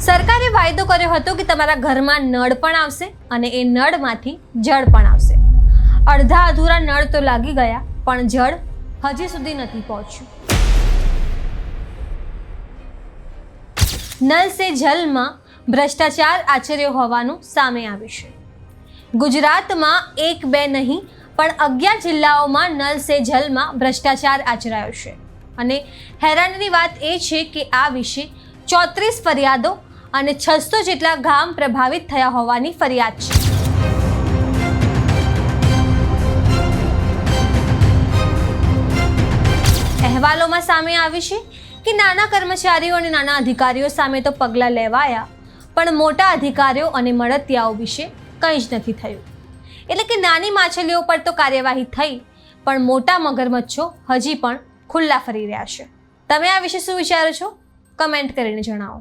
સરકારે વાયદો કર્યો હતો કે તમારા ઘરમાં નળ પણ આવશે અને એ નળમાંથી જળ પણ આવશે. અડધા અધૂરા નળ તો લાગી ગયા, પણ જળ હજી સુધી નથી પહોંચ્યું. નલ સે જલમાં ભ્રષ્ટાચાર આચર્યો હોવાનું સામે આવ્યું છે. ગુજરાતમાં 1-2 નહીં પણ 11 જિલ્લાઓમાં નલ સે જલમાં ભ્રષ્ટાચાર આચરાયો છે. અને હેરાનીની વાત એ છે કે આ વિશે 34 ફરિયાદો અને 600 જેટલા ગામ પ્રભાવિત થયા હોવાની ફરિયાદ છે. અહેવાલોમાં સામે આવ્યું છે કે નાના કર્મચારીઓ અને નાના અધિકારીઓ સામે તો પગલાં લેવાયા, પણ મોટા અધિકારીઓ અને મળતિયાઓ વિશે કંઈ જ નથી થયું. એટલે કે નાની માછલીઓ પર તો કાર્યવાહી થઈ, પણ મોટા મગરમચ્છો હજી પણ ખુલ્લા ફરી રહ્યા છે. તમે આ વિશે શું વિચારો છો? કમેન્ટ કરીને જણાવો.